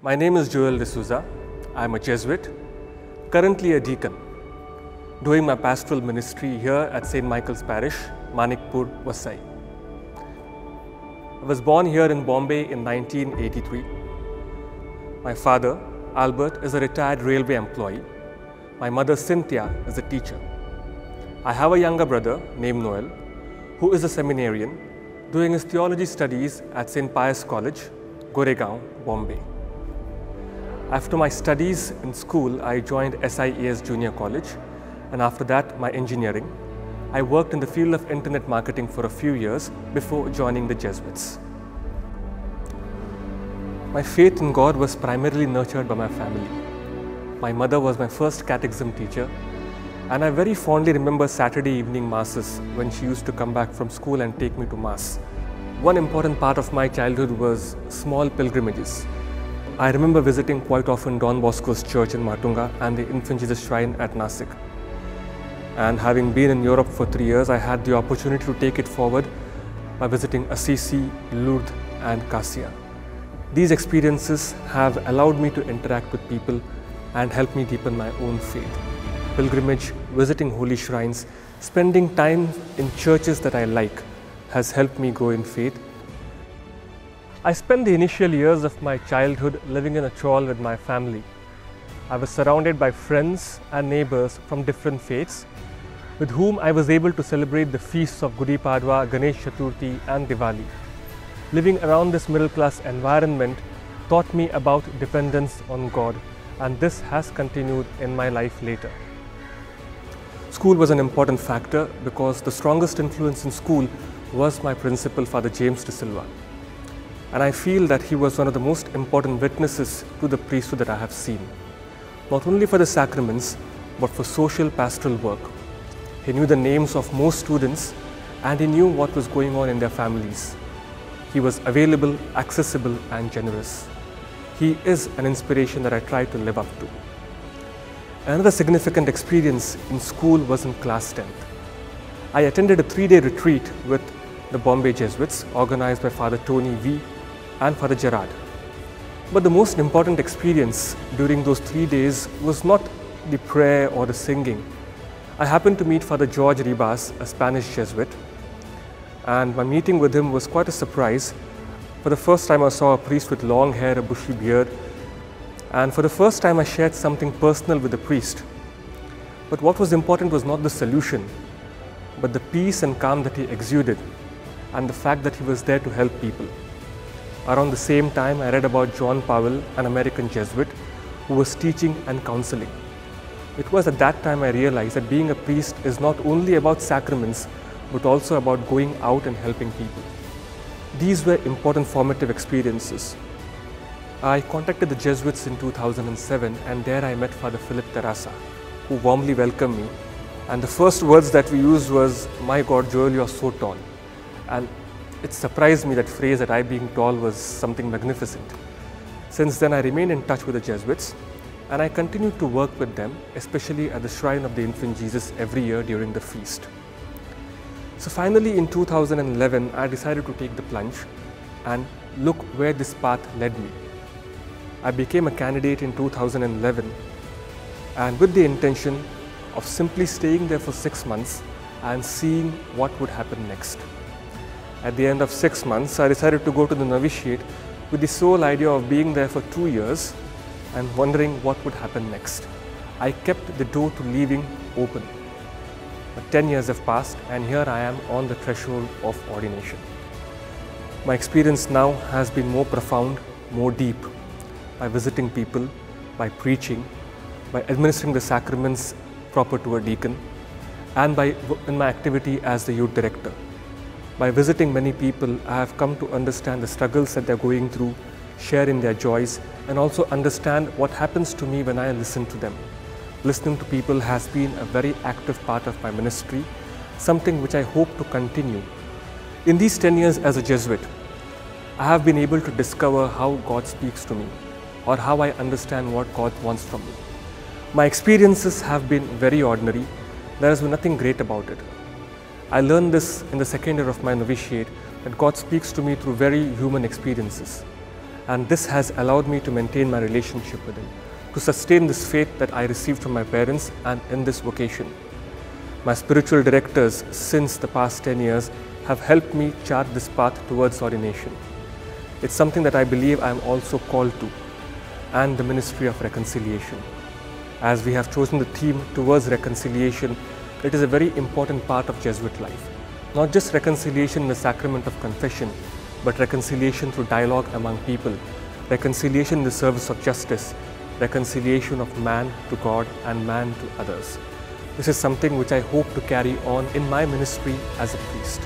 My name is Joel D'Souza. I am a Jesuit, currently a deacon, doing my pastoral ministry here at St. Michael's Parish, Manikpur, Vasai. I was born here in Bombay in 1983. My father, Albert, is a retired railway employee. My mother, Cynthia, is a teacher. I have a younger brother named Noel, who is a seminarian, doing his theology studies at St. Pius College, Goregaon, Bombay. After my studies in school, I joined SIAS Junior College, and after that, my engineering. I worked in the field of internet marketing for a few years before joining the Jesuits. My faith in God was primarily nurtured by my family. My mother was my first catechism teacher, and I very fondly remember Saturday evening masses when she used to come back from school and take me to mass. One important part of my childhood was small pilgrimages. I remember visiting quite often Don Bosco's church in Matunga and the Infant Jesus Shrine at Nasik. And having been in Europe for 3 years, I had the opportunity to take it forward by visiting Assisi, Lourdes and Cassia. These experiences have allowed me to interact with people and help me deepen my own faith. Pilgrimage, visiting holy shrines, spending time in churches that I like has helped me grow in faith. I spent the initial years of my childhood living in a chawl with my family. I was surrounded by friends and neighbors from different faiths with whom I was able to celebrate the feasts of Gudi Padwa, Ganesh Chaturthi and Diwali. Living around this middle-class environment taught me about dependence on God, and this has continued in my life later. School was an important factor because the strongest influence in school was my principal, Father James de Silva. And I feel that he was one of the most important witnesses to the priesthood that I have seen, not only for the sacraments, but for social pastoral work. He knew the names of most students and he knew what was going on in their families. He was available, accessible and generous. He is an inspiration that I try to live up to. Another significant experience in school was in class 10th. I attended a 3-day retreat with the Bombay Jesuits organized by Father Tony V and Father Gerard. But the most important experience during those 3 days was not the prayer or the singing. I happened to meet Father George Ribas, a Spanish Jesuit, and my meeting with him was quite a surprise. For the first time I saw a priest with long hair, a bushy beard, and for the first time I shared something personal with the priest. But what was important was not the solution, but the peace and calm that he exuded and the fact that he was there to help people. Around the same time, I read about John Powell, an American Jesuit, who was teaching and counseling. It was at that time I realized that being a priest is not only about sacraments, but also about going out and helping people. These were important formative experiences. I contacted the Jesuits in 2007, and there I met Father Philip Terrassa, who warmly welcomed me. And the first words that we used was, "My God, Joel, you are so tall." And it surprised me that phrase that I being tall was something magnificent. Since then, I remained in touch with the Jesuits, and I continued to work with them, especially at the Shrine of the Infant Jesus every year during the feast. So finally, in 2011, I decided to take the plunge and look where this path led me. I became a candidate in 2011, and with the intention of simply staying there for 6 months and seeing what would happen next. At the end of 6 months, I decided to go to the novitiate with the sole idea of being there for 2 years and wondering what would happen next. I kept the door to leaving open. But 10 years have passed, and here I am on the threshold of ordination. My experience now has been more profound, more deep, by visiting people, by preaching, by administering the sacraments proper to a deacon, and in my activity as the youth director. By visiting many people, I have come to understand the struggles that they're going through, share in their joys, and also understand what happens to me when I listen to them. Listening to people has been a very active part of my ministry, something which I hope to continue. In these 10 years as a Jesuit, I have been able to discover how God speaks to me, or how I understand what God wants from me. My experiences have been very ordinary. There has been nothing great about it. I learned this in the second year of my novitiate, that God speaks to me through very human experiences. and this has allowed me to maintain my relationship with Him, to sustain this faith that I received from my parents and in this vocation. My spiritual directors since the past 10 years have helped me chart this path towards ordination. It's something that I believe I am also called to, and the ministry of reconciliation. As we have chosen the theme towards reconciliation, it is a very important part of Jesuit life. Not just reconciliation in the sacrament of confession, but reconciliation through dialogue among people, reconciliation in the service of justice, reconciliation of man to God and man to others. This is something which I hope to carry on in my ministry as a priest.